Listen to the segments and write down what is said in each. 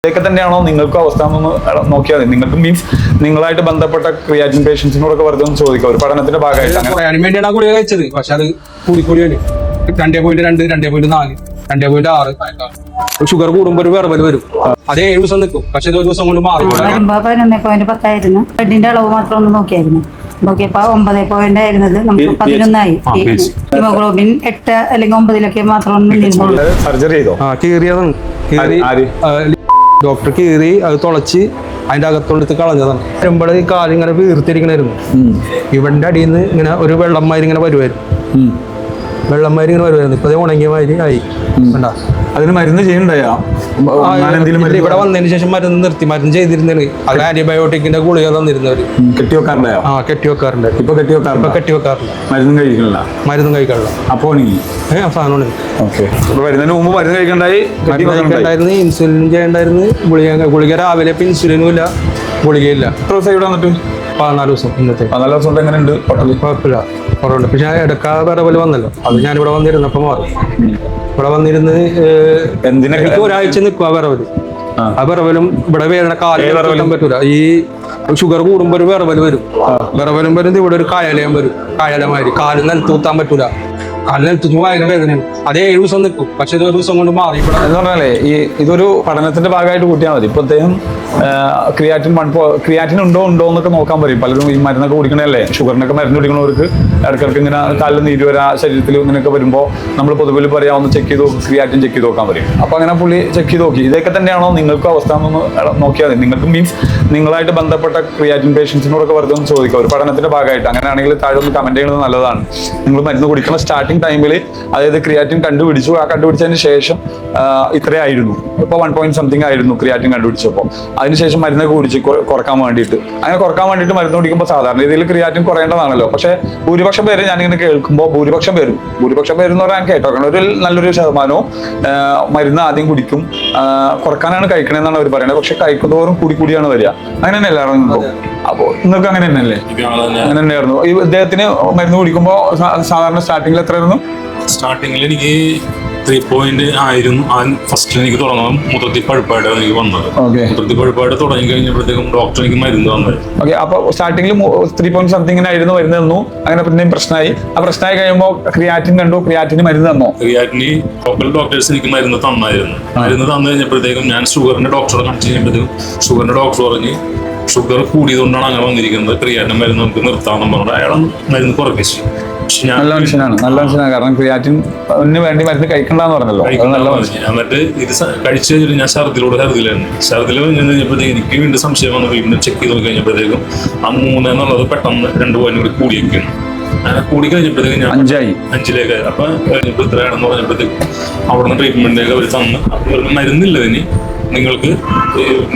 ഇതൊക്കെ തന്നെയാണോ നിങ്ങൾക്കും അവസ്ഥ എന്നൊന്ന് നോക്കിയാൽ മതി. നിങ്ങൾക്ക് മീൻസ് നിങ്ങളായിട്ട് ബന്ധപ്പെട്ട ക്രിയാറ്റിൻ പേഷ്യൻസിനോടൊക്കെ വെറുതെ ഒന്ന് ചോദിക്കുക, ഒരു പഠനത്തിന്റെ ഭാഗമായിട്ട്. പറയാനും വേണ്ടിയാണ് ഗുളിക കഴിച്ചത്. പക്ഷെ അത് കൂടിക്കൂടി വരും. 2.2, 2.4, 2.6 ഷുഗർ കൂടുമ്പോ ഒരു വിറവൽ വരും. അത് 7 ദിവസം നിൽക്കും. പക്ഷെ ഇത് 1 ദിവസം കൊണ്ട് മാറി. 11.10 ബ്ലഡിന്റെ അളവ് മാത്രം ഒന്ന് നോക്കിയായിരുന്നു. നോക്കിയപ്പോ 9 ആയിരുന്നത് നമുക്ക് 11 ഹിമോഗ്ലോബിൻ 8 അല്ലെങ്കിൽ 9 മാത്രം സർജറി ചെയ്തോ? കീറിയതാണ്. ഡോക്ടർ കീറി അത് തുളച്ച് അതിന്റെ അകത്തോടുത്ത് കളഞ്ഞതാണ്. വരുമ്പോൾ ഈ കാലിങ്ങനെ വീർത്തിരിക്കണായിരുന്നു. ഇവന്റെ അടിയിൽ നിന്ന് ഇങ്ങനെ ഒരു വെള്ളംമാരി ഇങ്ങനെ വരുമായിരുന്നു. ഇപ്പൊ അത് ഉണങ്ങിയ മാതിരി ആയി. അതിന് മരുന്ന് ചെയ്യണ്ടായോ? ഇവിടെ വന്നതിന് ശേഷം മരുന്ന് നിർത്തി. മരുന്ന് ചെയ്തിരുന്നത് അത് ആന്റിബയോട്ടിക്കിന്റെ ഗുളിക തന്നിരുന്നവര്. കെട്ടിവെക്കാറുണ്ടായോ? കെട്ടിവെക്കാറുണ്ട്. ഇപ്പൊ കെട്ടിവെക്കാറില്ല. മരുന്നും കഴിക്കണില്ല. അപ്പോ സാധനമാണ്. വരുന്നതിന് മുമ്പ് മരുന്ന് കഴിക്കണ്ടായിരുന്നു. ഇൻസുലിൻ ചെയ്യണ്ടായിരുന്നു. ഗുളിക രാവിലെ ഇപ്പൊ ഇൻസുലിനും ഇല്ല, ഗുളികയില്ല. എത്ര ദിവസം ഇവിടെ വന്നിട്ട്? 14 ദിവസം. ഇന്നത്തെ 14 ദിവസം കൊണ്ട് എങ്ങനെയുണ്ട്? കുഴപ്പമില്ല, കുറവുണ്ട്. പക്ഷെ ഇടക്കാ വിറവല് വന്നല്ലോ, അത് ഞാനിവിടെ വന്നിരുന്നപ്പോ മാറി. ഇവിടെ വന്നിരുന്ന് എനിക്ക് ഒരാഴ്ച നിൽക്കുക വിറവല്. ആ വിറവലും ഇവിടെ വേദന കാലം പറ്റൂല. ഈ ഷുഗർ കൂടുമ്പോ ഒരു വിറവൽ വരും. വിറവലും വരുന്നത് ഇവിടെ ഒരു കായലയം വരും. കായലമാതിരി കാല് നിലത്തൂത്താൻ പറ്റൂല. കാല് നിലത്തു ഭയങ്കര വേദനയാണ്. അത് 7 ദിവസം നിൽക്കും. പക്ഷെ ഇത് 1 ദിവസം കൊണ്ട് മാറി. ഇവിടെ എന്ന് പറഞ്ഞാലേ ഇതൊരു പഠനത്തിന്റെ ഭാഗമായിട്ട് കൂട്ടിയാൽ മതി. ഇപ്പൊ അദ്ദേഹം ക്രിയാറ്റിൻ ഉണ്ടോ എന്നൊക്കെ നോക്കാൻ പറയും. പലരും ഈ മരുന്നൊക്കെ കുടിക്കണല്ലേ, ഷുഗറിനൊക്കെ മരുന്ന് കുടിക്കണവർക്ക് ഇടയ്ക്കിടയ്ക്ക് ഇങ്ങനെ കാലിൽ നീര് വരാ, ശരീരത്തിൽ ഇങ്ങനെയൊക്കെ വരുമ്പോൾ നമ്മൾ പൊതുവിൽ പറയാവുന്ന ചെക്ക് ചെയ്ത് ക്രിയാറ്റിൻ ചെക്ക് ചെയ്ത് നോക്കാൻ പറയും. അപ്പൊ അങ്ങനെ പുള്ളി ചെക്ക് ചെയ്ത് നോക്കി. ഇതൊക്കെ തന്നെയാണോ നിങ്ങൾക്കും അവസ്ഥ എന്നൊന്ന് നോക്കിയാൽ മതി. നിങ്ങൾക്ക് മീൻസ് നിങ്ങളായിട്ട് ബന്ധപ്പെട്ട ക്രിയാറ്റിൻ പേഷ്യൻസിനോടൊക്കെ വെറുതെ ഒന്ന് ചോദിക്കുക, ഒരു പഠനത്തിന്റെ ഭാഗമായിട്ട്. അങ്ങനെയാണെങ്കിൽ താഴെ ഒന്ന് കമന്റ് ചെയ്യുന്നത് നല്ലതാണ്. നിങ്ങൾ മരുന്ന് കുടിക്കുന്ന സ്റ്റാർട്ടിംഗ് ടൈമിൽ, അതായത് ക്രിയാറ്റിൻ കണ്ടുപിടിച്ചു, ആ കണ്ടുപിടിച്ചതിന് ശേഷം ഇത്രയായിരുന്നു, ഇപ്പോൾ 1 ആയിരുന്നു ക്രിയാറ്റിൻ കണ്ടുപിടിച്ചപ്പോൾ. അതിനുശേഷം മരുന്നൊക്കെ കുടിച്ച് കുറക്കാൻ വേണ്ടിയിട്ട്, അങ്ങനെ കുറക്കാൻ വേണ്ടിയിട്ട് മരുന്ന് കുടിക്കുമ്പോൾ സാധാരണ രീതിയിൽ ക്രിയാറ്റിൻ കുറയേണ്ടതാണല്ലോ. പക്ഷേ ഭൂരിപക്ഷം പേര് ഞാനിങ്ങനെ കേൾക്കുമ്പോൾ ഭൂരിപക്ഷം പേരും എന്ന് പറയാൻ കേട്ടോക്കണം, ഒരു നല്ലൊരു ശതമാനവും മരുന്ന് ആദ്യം കുടിക്കും, കുറക്കാനാണ് കഴിക്കണമെന്നാണ് അവർ പറയുന്നത്. പക്ഷെ കഴിക്കുന്നതോറും കൂടിയാണ് വരിക. അങ്ങനെ തന്നെ എല്ലാവരും നിൽക്കും. അപ്പോൾ നിങ്ങൾക്ക് അങ്ങനെ തന്നെയല്ലേ? അങ്ങനെ തന്നെയായിരുന്നു. ഈ ഇദ്ദേഹത്തിന് മരുന്ന് കുടിക്കുമ്പോൾ സാധാരണ സ്റ്റാർട്ടിങ്ങിൽ എത്രയായിരുന്നു? സ്റ്റാർട്ടിങ്ങിൽ എനിക്ക് 3 ആയിരുന്നു. ഫസ്റ്റിൽ എനിക്ക് തുടങ്ങാൻ മൂത്രത്തിൽ പഴുപ്പായിട്ടാണ് എനിക്ക് വന്നത്. മൂത്രത്തിൽ പഴുപ്പായിട്ട് തുടങ്ങി കഴിഞ്ഞപ്പോഴത്തേക്കും ഡോക്ടർ എനിക്ക് മരുന്ന് തന്നത്. അപ്പൊ സ്റ്റാർട്ടിങ്ങിൽ 3 ആയിരുന്നു മരുന്ന് തന്നു. അങ്ങനെ പിന്നെയും പ്രശ്നമായി. ആ പ്രശ്നമായി കഴിയുമ്പോൾ ക്രിയാറ്റിൻ കണ്ടു, ക്രിയാറ്റിന് മരുന്ന് തന്നോ? ക്രിയാറ്റിന് ലോക്കൽ ഡോക്ടേഴ്സ് എനിക്ക് മരുന്ന് തന്നായിരുന്നു. മരുന്ന് തന്നു കഴിഞ്ഞപ്പോഴത്തേക്കും ഞാൻ ഷുഗറിന്റെ ഡോക്ടറെ കാണിച്ചു കഴിഞ്ഞപ്പോഴത്തേക്കും ഷുഗറിന്റെ ഡോക്ടർ പറഞ്ഞ് ഷുഗർ കൂടിയതുകൊണ്ടാണ് അങ്ങനെ വന്നിരിക്കുന്നത്, ക്രിയാറ്റിൻ മരുന്ന് നമുക്ക് നിർത്താമെന്ന് പറഞ്ഞു അയാൾ മരുന്ന് കുറപ്പിച്ചു. നല്ല മനുഷ്യനാണ്. കാരണം ക്രിയാറ്റിന് വേണ്ടി മരുന്ന് കഴിക്കണ്ടെന്ന് പറഞ്ഞല്ലോ. എന്നിട്ട് ഇത് കഴിച്ചു കഴിഞ്ഞിട്ട് ഞാൻ ഛർദിലായിരുന്നു. ഛർദിൽ കഴിഞ്ഞപ്പോഴത്തേക്ക് എനിക്ക് വീണ്ടും സംശയം വന്നു. വീണ്ടും ചെക്ക് ചെയ്ത് നോക്കി കഴിഞ്ഞപ്പോഴത്തേക്കും ആ 3 എന്നുള്ളത് പെട്ടെന്ന് 2 പോയിന്റ് കൂടി കൂടിയൊക്കെയാണ്. അങ്ങനെ കൂടി കഴിഞ്ഞപ്പോഴത്തേക്കും ഞാൻ 5 അപ്പൊ കഴിഞ്ഞപ്പോൾ ഇത്രയാണെന്ന് പറഞ്ഞപ്പോഴത്തേക്കും അവിടുന്ന് ട്രീറ്റ്മെന്റിലേക്ക് അവർ തന്ന് മരുന്നില്ല ഇതിന്, നിങ്ങൾക്ക്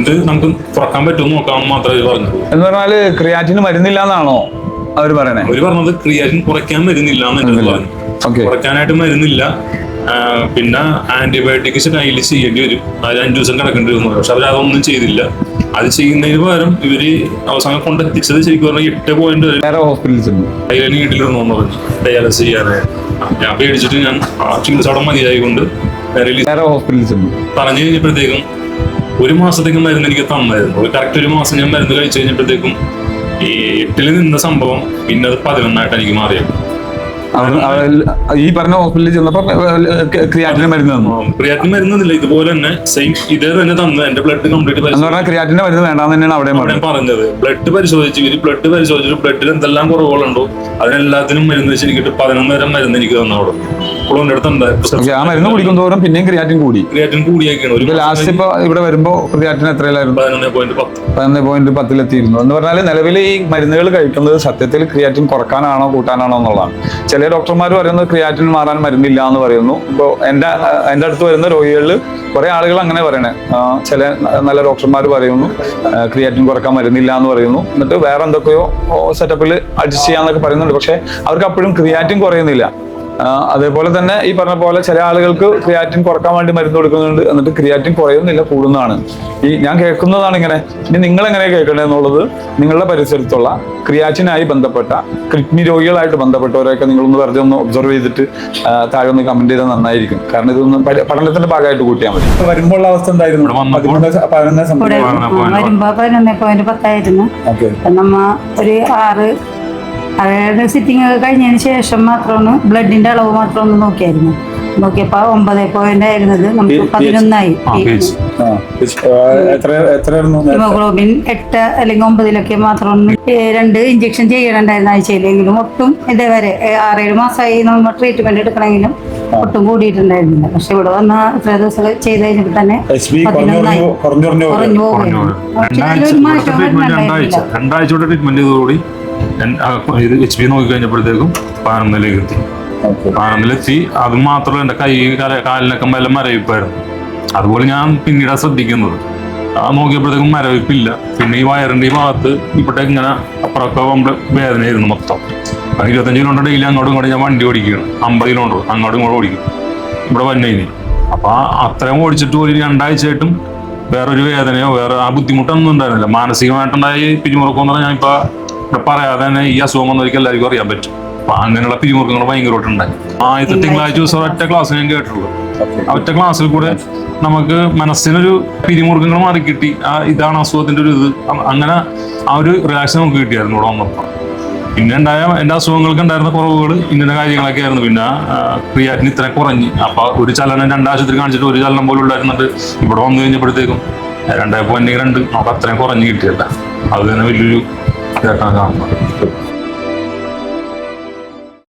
ഇത് നമുക്ക് തുറക്കാൻ പറ്റുമെന്ന് നോക്കാമെന്ന് മാത്രമേ പറഞ്ഞത്. എന്ന് പറഞ്ഞാല് ക്രിയാറ്റിന് മരുന്നില്ല എന്നാണോ അവര് പറയണേ? അവര് പറഞ്ഞത് ക്രിയാറ്റിൻ കുറയ്ക്കാൻ മരുന്നില്ല എന്ന് പറഞ്ഞു. കുറയ്ക്കാനായിട്ട് മരുന്നില്ല. പിന്നെ ആന്റിബയോട്ടിക്സ് ഡെയിലി ചെയ്യേണ്ടി വരും. അതിൽ 5 ദിവസം കിടക്കേണ്ടി വരും. പക്ഷെ അവർ അതൊന്നും ചെയ്തില്ല. അത് ചെയ്യുന്നതിന് പകരം ഇവര് അവസാനം കൊണ്ടെത്തിച്ചത് ശരിക്കും പറഞ്ഞാൽ 8 പോയിന്റ് നീട്ടിലിരുന്നു പറഞ്ഞു ഡയാലിസിസ് ചെയ്യാതെ. ഞാൻ പേടിച്ചിട്ട് ഞാൻ ചികിത്സ മതിയായിക്കൊണ്ട് പറഞ്ഞു കഴിഞ്ഞപ്പോഴത്തേക്കും 1 മാസത്തേക്കും മരുന്ന് എനിക്ക് തന്നായിരുന്നു. കറക്റ്റ് 1 മാസം ഞാൻ മരുന്ന് കഴിച്ചു കഴിഞ്ഞപ്പോഴത്തേക്കും ഈ 8 നിന്ന സംഭവം പിന്നെ അത് 11 എനിക്ക് മാറിയത്. ഈ പറഞ്ഞ ഹോസ്പിറ്റലിൽ ചെന്നപ്പോ ക്രിയാറ്റിന് മരുന്ന് തന്നു. ക്രിയാറ്റിന് മരുന്നില്ല, ഇതുപോലെ തന്നെ സെയിം ഇതേ തന്നെ തന്നു. എന്റെ ബ്ലഡ് കംപ്ലീറ്റ് ക്രിയാറ്റിന്റെ മരുന്ന് വേണ്ടാന്ന് തന്നെയാണ് അവിടെ പറഞ്ഞത്. ബ്ലഡ് പരിശോധിച്ചിട്ട് ബ്ലഡിൽ എന്തെല്ലാം കുറവുകളുണ്ടോ അതിനെല്ലാത്തിനും മരുന്ന് വെച്ച് എനിക്ക് 11 തരം മരുന്ന് എനിക്ക് തന്നു. അവിടെ ഇപ്പോഴും അടുത്തുണ്ടായിരുന്നു. ആ മരുന്ന് കുടിക്കുന്നതോറും പിന്നെയും ക്രിയാറ്റിൻ കൂടിയൊക്കെയാണ്. ലാസ്റ്റ് ഇപ്പൊ ഇവിടെ വരുമ്പോ ക്രിയാറ്റിൻ എത്രയിലായിരുന്നു? 11.10 എന്ന് പറഞ്ഞാൽ നിലവിൽ ഈ മരുന്നുകൾ കഴിക്കുന്നത് സത്യത്തിൽ ക്രിയാറ്റിൻ കുറക്കാനാണോ കൂട്ടാനാണോ എന്നുള്ളതാണ്. ചില ഡോക്ടർമാർ പറയുന്നത് ക്രിയാറ്റിൻ മാറാൻ മരുന്നില്ല എന്ന് പറയുന്നു. ഇപ്പോൾ എൻ്റെ അടുത്ത് വരുന്ന രോഗികളിൽ കുറെ ആളുകൾ അങ്ങനെ പറയണേ. ചില നല്ല ഡോക്ടർമാർ പറയുന്നു ക്രിയാറ്റിൻ കുറക്കാൻ മരുന്നില്ല എന്ന് പറയുന്നു. എന്നിട്ട് വേറെ എന്തൊക്കെയോ സെറ്റപ്പിൽ അഡ്ജസ്റ്റ് ചെയ്യാന്നൊക്കെ പറയുന്നുണ്ട്. പക്ഷെ അവർക്ക് അപ്പോഴും ക്രിയാറ്റിൻ കുറയുന്നില്ല. അതേപോലെ തന്നെ ഈ പറഞ്ഞ പോലെ ചില ആളുകൾക്ക് ക്രിയാറ്റിൻ കുറക്കാൻ വേണ്ടി മരുന്ന് കൊടുക്കുന്നുണ്ട്, എന്നിട്ട് ക്രിയാറ്റിൻ കുറയുന്നില്ല, കൂടുന്നതാണ്. ഞാൻ കേൾക്കുന്നതാണ് ഇങ്ങനെ. ഇനി നിങ്ങൾ എങ്ങനെ കേൾക്കണേ എന്നുള്ളത് നിങ്ങളുടെ പരിസരത്തുള്ള ക്രിയാറ്റിനായി ബന്ധപ്പെട്ട കിഡ്നി രോഗികളായിട്ട് ബന്ധപ്പെട്ടവരെയൊക്കെ നിങ്ങളൊന്ന് വെറുതെ ഒന്ന് ഒബ്സർവ് ചെയ്തിട്ട് താഴെ ഒന്ന് കമന്റ് ചെയ്താൽ നന്നായിരിക്കും. കാരണം ഇതൊന്നും പഠനത്തിന്റെ ഭാഗമായിട്ട് കൂട്ടിയാൽ മതി. വരുമ്പോൾ അവസ്ഥ എന്തായിരുന്നു? വരുമ്പോ 11.10 നമ്മ ഒരു 6 സിറ്റിംഗ് ഒക്കെ കഴിഞ്ഞതിന് ശേഷം മാത്രമാണ് ബ്ലഡിന്റെ അളവ് മാത്രം ഒന്ന് നോക്കിയായിരുന്നു. നോക്കിയപ്പോ 9 ആയിരുന്നത് നമുക്ക് 11 ഹിമോഗ്ലോബിൻ 8 അല്ലെങ്കിൽ 9 മാത്രം 2 ഇഞ്ചക്ഷൻ ചെയ്യണുണ്ടായിരുന്നു ആഴ്ചയിലെങ്കിലും. ഒട്ടും ഇതേവരെ 6-7 മാസമായി നമ്മൾ ട്രീറ്റ്മെന്റ് എടുക്കണമെങ്കിലും ഒട്ടും കൂടിയിട്ടുണ്ടായിരുന്നില്ല. പക്ഷെ ഇവിടെ വന്ന ഇത്ര ദിവസം ചെയ്ത് കഴിഞ്ഞപ്പോൾ തന്നെ 11 കുറഞ്ഞു പോകുകയാണ്. രണ്ടാഴ്ചയുടെ ട്രീറ്റ്മെന്റ് ചെയ്തതോടുകൂടി ഇത് HP നോക്കി കഴിഞ്ഞപ്പോഴത്തേക്കും 11 എത്തി. 11 അത് മാത്രമല്ല, എൻ്റെ കാലിനൊക്കെ മെല്ലെ മരവിപ്പായിരുന്നു. അതുപോലെ ഞാൻ പിന്നീട് ശ്രദ്ധിക്കുന്നത്. നോക്കിയപ്പോഴത്തേക്കും മരവിപ്പില്ല. പിന്നെ ഈ വയറിന്റെ ഈ ഭാഗത്ത് ഇവിടെ ഇങ്ങനെ അപ്പുറമൊക്കെ വേദനയായിരുന്നു മൊത്തം. 25 കിലോമീറ്റർ ഡെയിലി അങ്ങോട്ടും ഇങ്ങോട്ടും ഞാൻ വണ്ടി ഓടിക്കുകയാണ്. 50 കിലോമീറ്റർ അങ്ങോട്ടും ഇങ്ങോട്ടും ഓടിക്കും ഇവിടെ വന്നതിന്. അപ്പൊ അത്രയും ഓടിച്ചിട്ട് ഒരു 2 ആഴ്ചയായിട്ടും വേറൊരു വേദനയോ വേറെ ആ ബുദ്ധിമുട്ടൊന്നും ഉണ്ടായിരുന്നില്ല. മാനസികമായിട്ടുണ്ടായി പിരിമുറുക്കം എന്ന് പറഞ്ഞാൽ ഞാനിപ്പോ ഇവിടെ പറയാതെ തന്നെ ഈ അസുഖം വന്നവർക്ക് എല്ലാവർക്കും അറിയാൻ പറ്റും. അപ്പൊ അങ്ങനെയുള്ള പിരിമുറുക്കങ്ങൾ ഭയങ്കരമായിട്ടുണ്ടായി. ആദ്യത്തെ തിങ്കളാഴ്ച ദിവസം ഒറ്റ ക്ലാസ് ഞാൻ കേട്ടിട്ടുള്ളൂ. ഒറ്റ ക്ലാസ്സിൽ കൂടെ നമുക്ക് മനസ്സിനൊരു പിരിമുറുക്കങ്ങൾ മാറിക്കിട്ടി. ഇതാണ് അസുഖത്തിന്റെ ഒരു ഇത്. അങ്ങനെ ആ ഒരു റിയാക്ഷൻ നമുക്ക് കിട്ടിയായിരുന്നു ഇവിടെ വന്നപ്പോൾ. പിന്നെ എൻ്റെ അസുഖങ്ങൾക്ക് ഉണ്ടായിരുന്ന കുറവുകൾ ഇങ്ങനെ കാര്യങ്ങളൊക്കെ ആയിരുന്നു. പിന്നെ ക്രിയാറ്റിൻ ഇത്ര കുറഞ്ഞ്. അപ്പൊ ഒരു ചലനം 2 ആശുപത്രി കാണിച്ചിട്ട് ഒരു ചലനം പോലും ഉണ്ടായിരുന്നുണ്ട്. ഇവിടെ വന്നു കഴിഞ്ഞപ്പോഴത്തേക്കും 2.2 നമുക്ക് അത്രയും കുറഞ്ഞ് കിട്ടിയല്ല. അത് തന്നെ വലിയൊരു ഇതായിട്ടാണ് കാണുന്നത്.